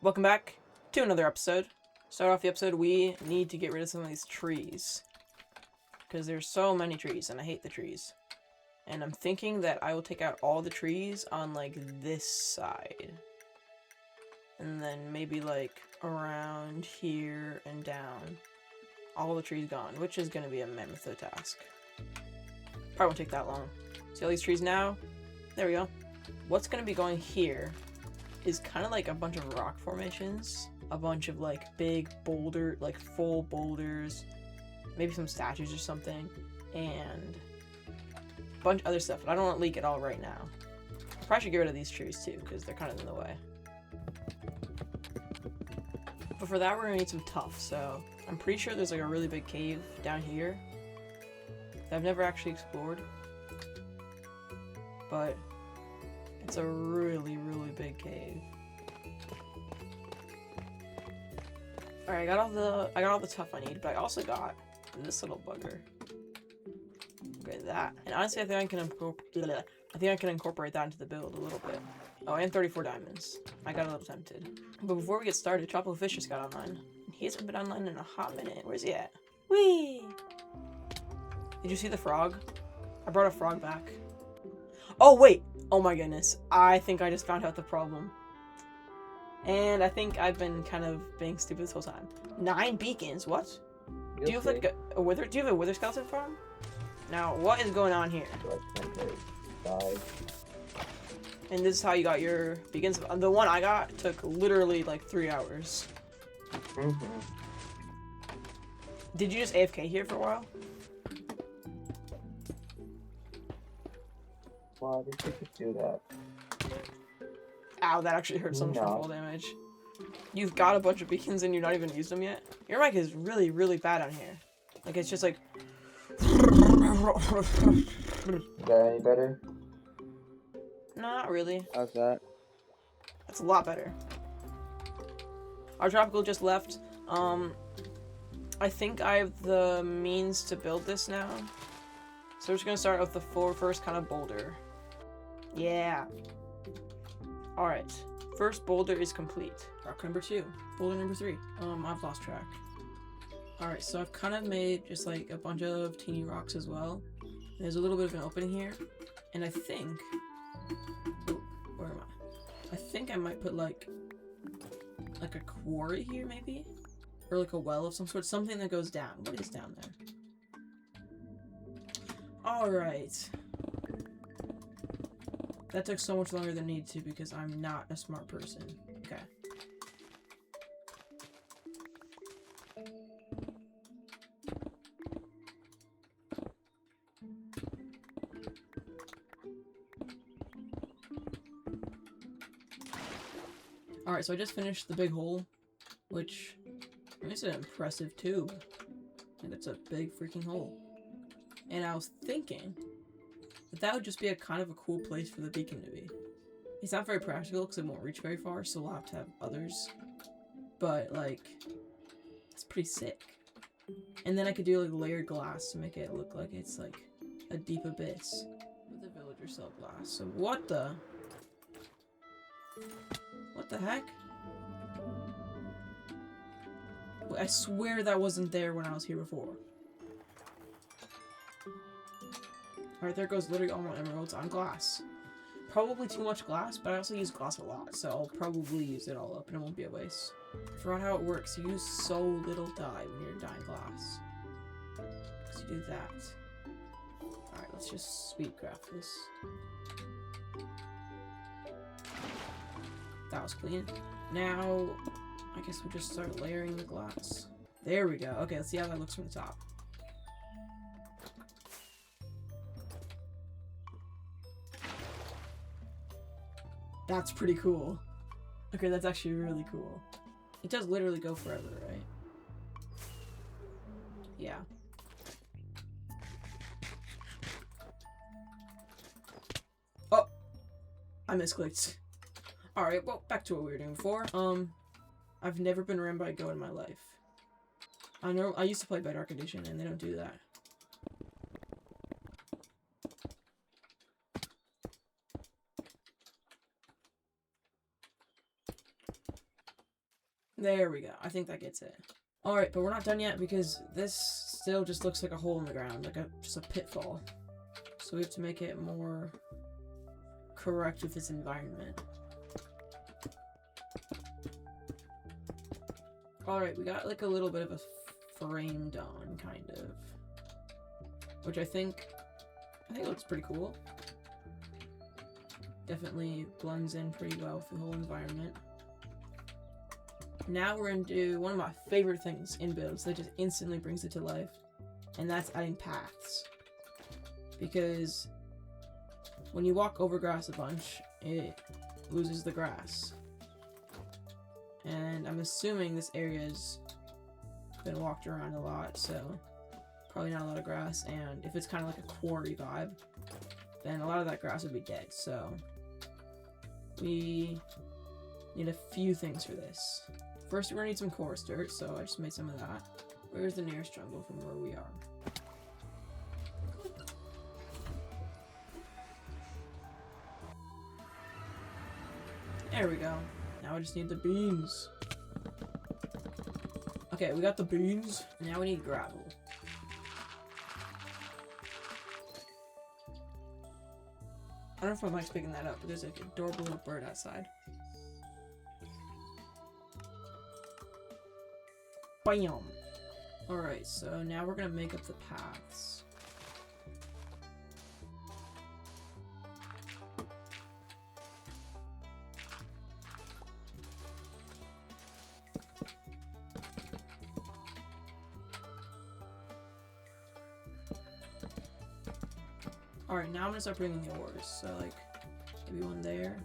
Welcome back to another episode. Start off the episode, we need to get rid of some of these trees. Because there's so many trees, and I hate the trees. And I'm thinking that I will take out all the trees on, like, this side. And then maybe, like, around here and down. All the trees gone, which is going to be a mammoth task. Probably won't take that long. See all these trees now? There we go. What's going to be going here is kind of like a bunch of rock formations, a bunch of like big boulder, like full boulders, maybe some statues or something, and a bunch of other stuff, but I don't want to leak it all right now. I probably should get rid of these trees too, because they're kind of in the way. But for that, we're gonna need some tuff, so I'm pretty sure there's like a really big cave down here that I've never actually explored, but it's a really, really big cave. Alright, I got all the stuff I need, but I also got this little bugger. Okay, that. And honestly, I think I can incorporate that into the build a little bit. Oh, and 34 diamonds. I got a little tempted. But before we get started, Tropical Fish just got online. He hasn't been online in a hot minute. Where's he at? Whee! Did you see the frog? I brought a frog back. Oh, wait! Oh my goodness. I think I just found out the problem. And I think I've been kind of being stupid this whole time. 9 beacons? What? Do you have like a wither? Do you have a wither skeleton farm? Now, what is going on here? And this is how you got your beacons? The one I got took literally like 3 hours. Did you just AFK here for a while? Why did you do that? Ow, that actually hurt some fall damage. You've got a bunch of beacons and you're not even used them yet? Your mic is really, really bad on here. Like, it's just like... Is that any better? No, not really. How's that? That's a lot better. Our tropical just left. I think I have the means to build this now. So we're just gonna start with the first kind of boulder. Yeah. Alright. First boulder is complete. Rock number 2. Boulder number 3. I've lost track. Alright, so I've kind of made just like a bunch of teeny rocks as well. There's a little bit of an opening here. And I think... Oh, where am I? I think I might put like a quarry here maybe? Or like a well of some sort. Something that goes down. What is down there? Alright. That took so much longer than it needed to because I'm not a smart person. Okay. Alright, so I just finished the big hole, which is an impressive tube. And it's a big freaking hole. And I was thinking that would just be a kind of a cool place for the beacon to be. It's not very practical because it won't reach very far, so we'll have to have others. But, like, it's pretty sick. And then I could do, like, layered glass to make it look like it's, like, a deep abyss. With the villager cell glass. So what the... What the heck? I swear that wasn't there when I was here before. Alright, there goes literally all my emeralds on glass. Probably too much glass, but I also use glass a lot, so I'll probably use it all up and it won't be a waste. I forgot how it works. You use so little dye when you're dyeing glass. So you do that. Alright, let's just speedcraft this. That was clean. Now, I guess we'll just start layering the glass. There we go. Okay, let's see how that looks from the top. That's pretty cool. Okay, that's actually really cool. It does literally go forever, right? Yeah. Oh! I misclicked. Alright, well, back to what we were doing before. I've never been ran by a goat in my life. I used to play by Dark Edition, and they don't do that. There we go. I think that gets it. Alright, but we're not done yet because this still just looks like a hole in the ground, like just a pitfall. So we have to make it more correct with this environment. Alright, we got like a little bit of a framed on, kind of. Which I think looks pretty cool. Definitely blends in pretty well with the whole environment. Now we're gonna do one of my favorite things in builds that just instantly brings it to life. And that's adding paths. Because when you walk over grass a bunch, it loses the grass. And I'm assuming this area's been walked around a lot, so probably not a lot of grass. And if it's kind of like a quarry vibe, then a lot of that grass would be dead. So we need a few things for this. First, we're gonna need some coarse dirt, so I just made some of that. Where's the nearest jungle from where we are? There we go. Now I just need the beans. Okay, we got the beans. Now we need gravel. I don't know if my mic's picking that up, but there's like an adorable little bird outside. Bam! Alright, so now we're gonna make up the paths. Alright, now I'm gonna start bringing the ores. So, like, maybe one there.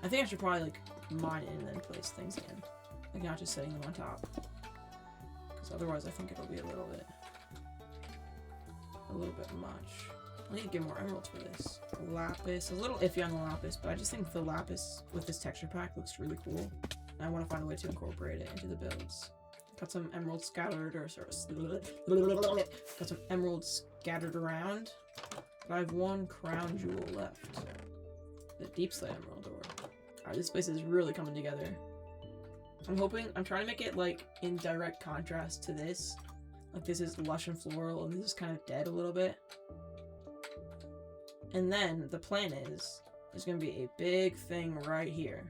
I think I should probably, like, mine it and then place things in. Like, not just setting them on top. Because otherwise I think it'll be a little bit much. I need to get more emeralds for this. Lapis. A little iffy on the lapis, but I just think the lapis with this texture pack looks really cool. And I want to find a way to incorporate it into the builds. Got some emeralds scattered, or sort of got some emeralds scattered around. But I have one crown jewel left. The deep slate emerald ore. Alright, this place is really coming together. I'm trying to make it like in direct contrast to this. Like this is lush and floral and this is kind of dead a little bit. And then the plan is, there's going to be a big thing right here.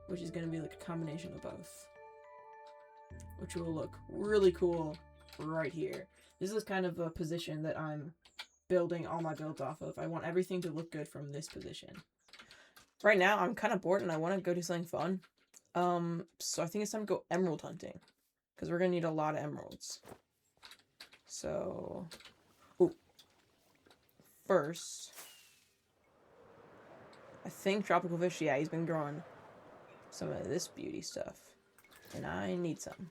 Which is going to be like a combination of both. Which will look really cool right here. This is kind of a position that I'm building all my builds off of. I want everything to look good from this position. Right now, I'm kind of bored and I want to go do something fun. So I think it's time to go emerald hunting. Because we're going to need a lot of emeralds. So... Ooh. First... I think Tropical Fish, yeah, he's been growing some of this beauty stuff. And I need some.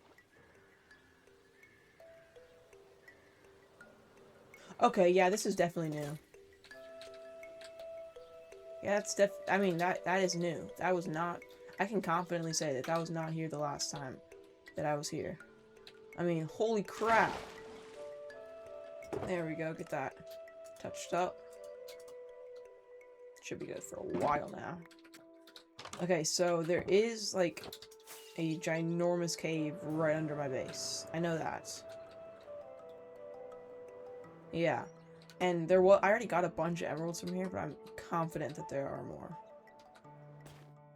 Okay, yeah, this is definitely new. Yeah, that's I mean, that is new. That was not... I can confidently say that that was not here the last time that I was here. I mean, holy crap. There we go, get that touched up. Should be good for a while now. Okay, so there is, like, a ginormous cave right under my base. I know that. Yeah. And I already got a bunch of emeralds from here, but I'm confident that there are more.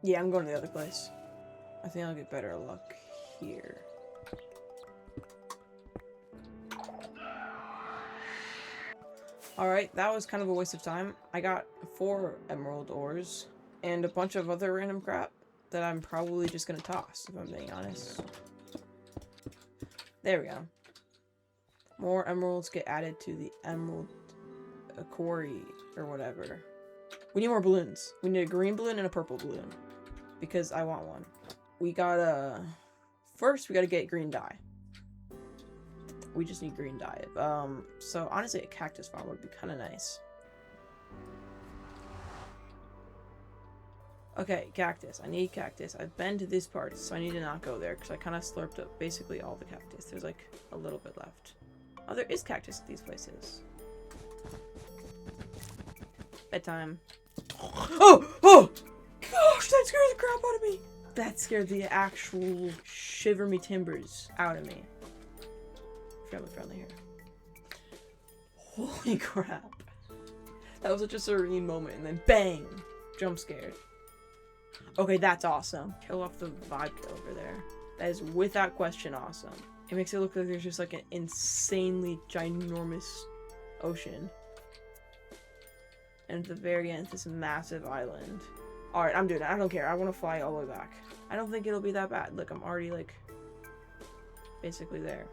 Yeah, I'm going to the other place. I think I'll get better luck here. Alright, that was kind of a waste of time. I got 4 emerald ores and a bunch of other random crap that I'm probably just going to toss, if I'm being honest. There we go. More emeralds get added to the emerald quarry or whatever. We need more balloons. We need a green balloon and a purple balloon. Because I want one. We gotta... First, we gotta get green dye. We just need green dye. So honestly, a cactus farm would be kind of nice. Okay, cactus. I need cactus. I've been to this part, so I need to not go there, because I kind of slurped up basically all the cactus. There's like a little bit left. Oh, there is cactus at these places. Bedtime. Oh! Oh! Gosh, that scared the crap out of me! That scared the actual shiver me timbers out of me. Friendly here. Holy crap. That was such a serene moment, and then bang! Jump scared. Okay, that's awesome. Kill off the vibe over there. That is without question awesome. It makes it look like there's just like an insanely ginormous ocean. And at the very end, this massive island. Alright, I'm doing it. I don't care. I want to fly all the way back. I don't think it'll be that bad. Look, I'm already like basically there.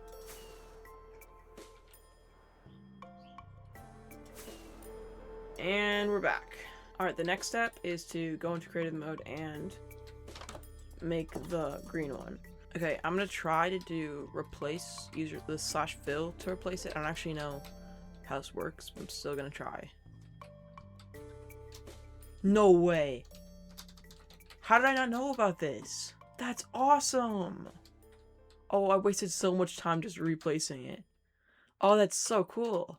And we're back. Alright, the next step is to go into creative mode and make the green one. Okay, I'm gonna try to do replace, use the /fill to replace it. I don't actually know how this works, but I'm still gonna try. No way! How did I not know about this? That's awesome! Oh, I wasted so much time just replacing it. Oh, that's so cool.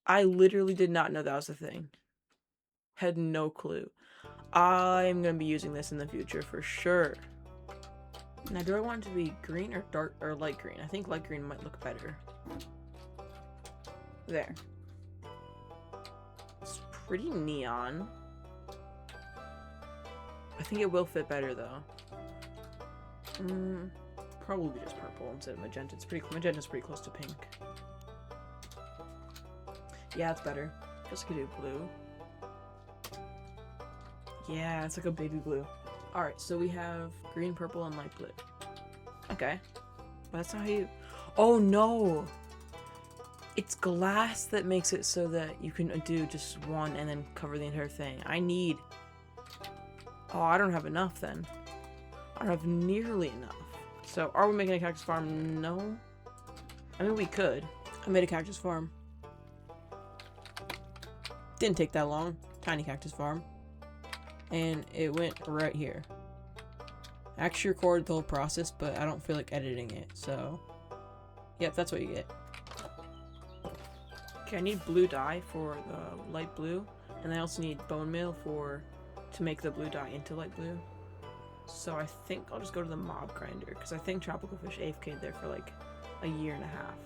I literally did not know that was a thing. Had no clue. I'm gonna be using this in the future for sure. Now, do I want it to be green or dark or light green? I think light green might look better. There. It's pretty neon. I think it will fit better though. Probably just purple instead of magenta. Magenta's pretty close to pink. Yeah, it's better. Guess I could do blue. Yeah, it's like a baby blue. Alright, so we have green, purple, and light blue. Okay. But that's not how you... Oh, no! It's glass that makes it so that you can do just one and then cover the entire thing. I need... Oh, I don't have enough then. I don't have nearly enough. So, are we making a cactus farm? No. I mean, we could. I made a cactus farm. Didn't take that long. Tiny cactus farm. And it went right here. I actually recorded the whole process, but I don't feel like editing it, so... Yep, that's what you get. Okay, I need blue dye for the light blue, and I also need bone meal to make the blue dye into light blue. So I think I'll just go to the mob grinder, because I think tropical fish AFK'd there for like a year and a half.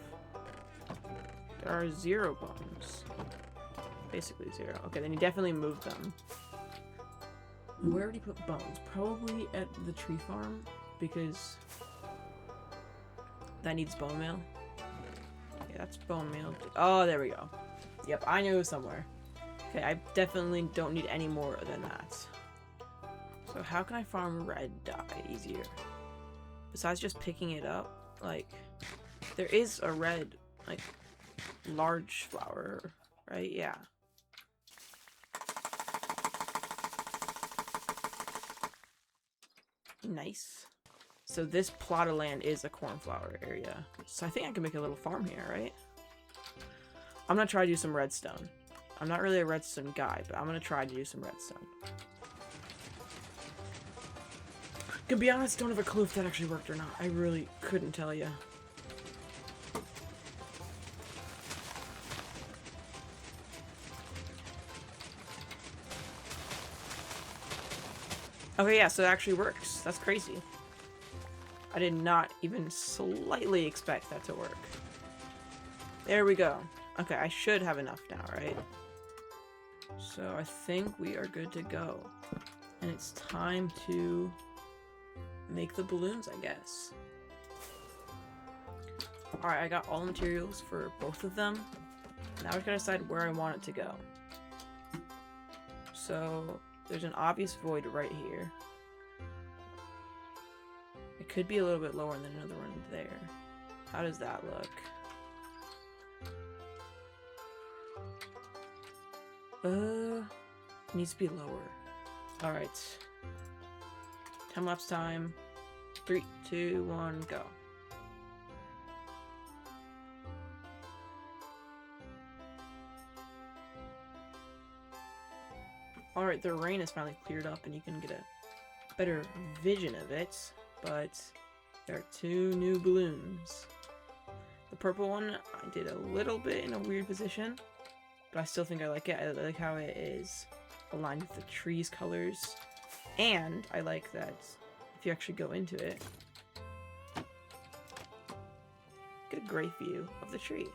There are 0 bones. Basically 0. Okay, then you definitely move them. Where would he put bones? Probably at the tree farm, because that needs bone meal. Yeah, that's bone meal. Oh, there we go. Yep, I knew it was somewhere. Okay, I definitely don't need any more than that. So how can I farm red dye easier? Besides just picking it up, like, there is a red, like, large flower, right? Yeah. Nice. So this plot of land is a cornflower area. So I think I can make a little farm here, right? I'm gonna try to do some redstone. I'm not really a redstone guy, but I'm gonna try to do some redstone. To be honest, don't have a clue if that actually worked or not. I really couldn't tell you. Okay, yeah, so it actually works. That's crazy. I did not even slightly expect that to work. There we go. Okay, I should have enough now, right? So I think we are good to go. And it's time to make the balloons, I guess. Alright, I got all the materials for both of them. Now we gotta decide where I want it to go. So there's an obvious void right here. It could be a little bit lower than another one there. How does that look? Needs to be lower. Alright. Time-lapse time. 3, 2, 1, go. Alright, the rain is finally cleared up and you can get a better vision of it, but there are 2 new balloons. The purple one I did a little bit in a weird position, but I still think I like it. I like how it is aligned with the trees' colors. And I like that if you actually go into it, get a great view of the tree.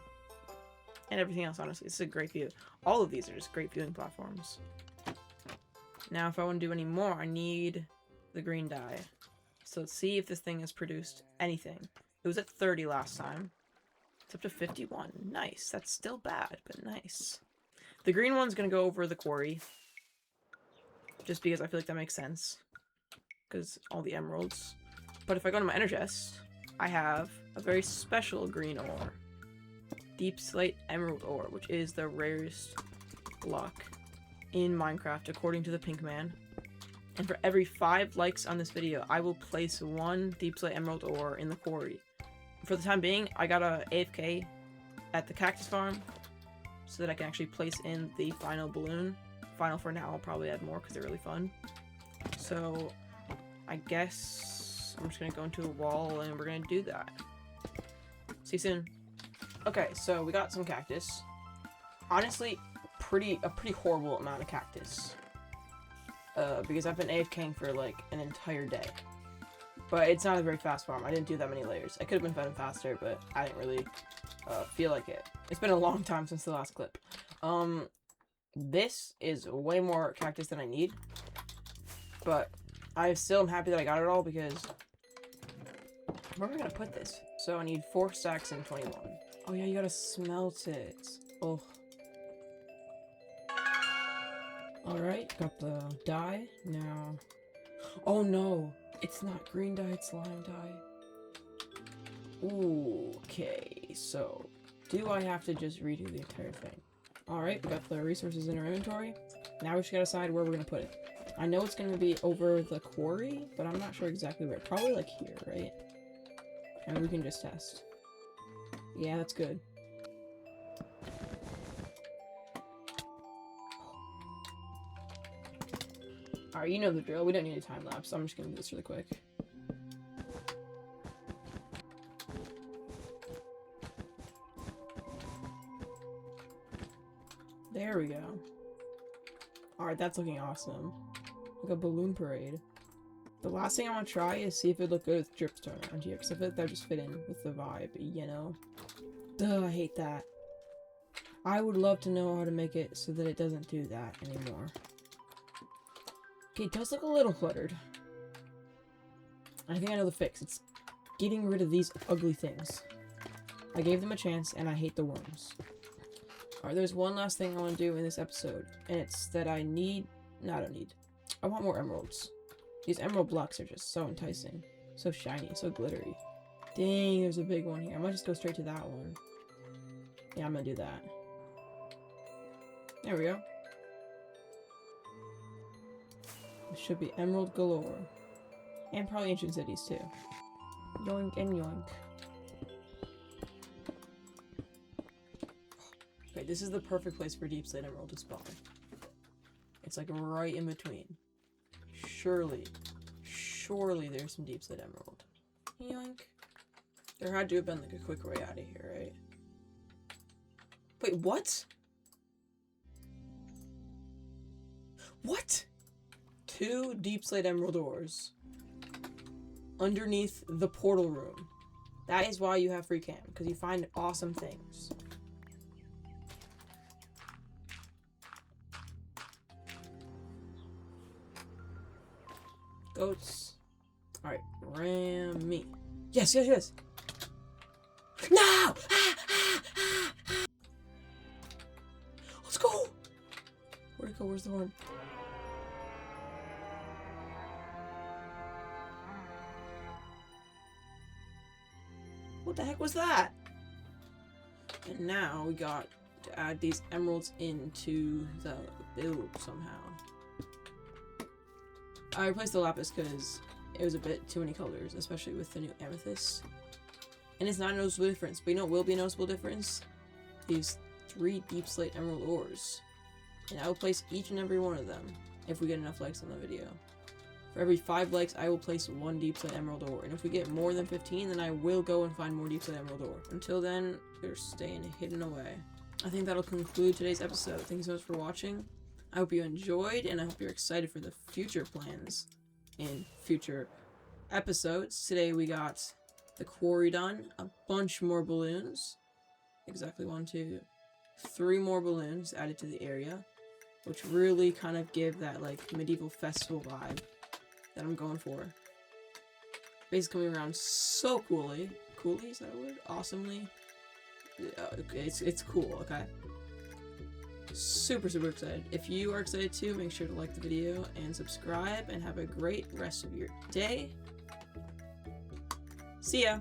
And everything else, honestly. This is a great view. All of these are just great viewing platforms. Now, if I want to do any more, I need the green dye. So let's see if this thing has produced anything. It was at 30 last time. It's up to 51. Nice. That's still bad, but nice. The green one's going to go over the quarry. Just because I feel like that makes sense. Because all the emeralds. But if I go to my ender chest, I have a very special green ore. Deep Slate Emerald Ore, which is the rarest block in Minecraft, according to the Pink Man. And for every 5 likes on this video, I will place 1 Deep Slate Emerald Ore in the quarry. For the time being, I got a AFK at the cactus farm so that I can actually place in the final balloon. Final for now, I'll probably add more because they're really fun. So, I guess I'm just going to go into a wall and we're going to do that. See you soon. Okay, so we got some cactus. Honestly, a pretty horrible amount of cactus. Because I've been AFKing for like an entire day. But it's not a very fast farm. I didn't do that many layers. I could have been fed faster, but I didn't really feel like it. It's been a long time since the last clip. This is way more cactus than I need. But I still am happy that I got it all because... where am I going to put this? So I need 4 stacks and 21. Oh yeah, you gotta smelt it. Oh. Alright, got the dye. Now... oh no! It's not green dye, it's lime dye. Ooh, okay, so... do I have to just redo the entire thing? Alright, we got the resources in our inventory. Now we just gotta decide where we're gonna put it. I know it's gonna be over the quarry, but I'm not sure exactly where. Probably like here, right? And we can just test. Yeah, that's good. Alright, you know the drill. We don't need a time lapse, so I'm just gonna do this really quick. There we go. Alright, that's looking awesome. Like a balloon parade. The last thing I want to try is see if it look good with dripstone around here, because I feel like that just fit in with the vibe, you know? Ugh, I hate that. I would love to know how to make it so that it doesn't do that anymore. Okay, it does look a little cluttered. I think I know the fix. It's getting rid of these ugly things. I gave them a chance, and I hate the worms. Alright, there's one last thing I want to do in this episode, and it's that I need... no, I don't need. I want more emeralds. These emerald blocks are just so enticing. So shiny, so glittery. Dang, there's a big one here. I might just go straight to that one. Yeah, I'm gonna do that. There we go. It should be emerald galore. And probably ancient cities too. Yoink and yoink. Okay, this is the perfect place for deep slate emerald to spawn. It's like right in between. Surely there's some deep slate emerald. Yoink. There had to have been like a quick way out of here, right? Wait, what? What? 2 deep slate emerald ores underneath the portal room. That is why you have free cam, because you find awesome things. Goats. Alright, ram me. Yes, yes, yes! No! Let's go! Where'd it go? Where's the horn? What the heck was that? And now we got to add these emeralds into the build somehow. I replaced the lapis because it was a bit too many colors, especially with the new amethyst. And it's not a noticeable difference, but you know what will be a noticeable difference? These 3 deep slate emerald ores. And I will place each and every one of them if we get enough likes on the video. For every 5 likes, I will place 1 deep slate emerald ore. And if we get more than 15, then I will go and find more deep slate emerald ore. Until then, they're staying hidden away. I think that'll conclude today's episode. Thank you so much for watching. I hope you enjoyed, and I hope you're excited for the future plans in future episodes. Today we got the quarry done, a bunch more balloons, exactly 1, 2, 3 more balloons added to the area, which really kind of give that like medieval festival vibe that I'm going for. Base coming around so coolly. Is that a word? Awesomely. It's cool. Okay. Super excited. If you are excited too, make sure to like the video and subscribe, and have a great rest of your day. See ya!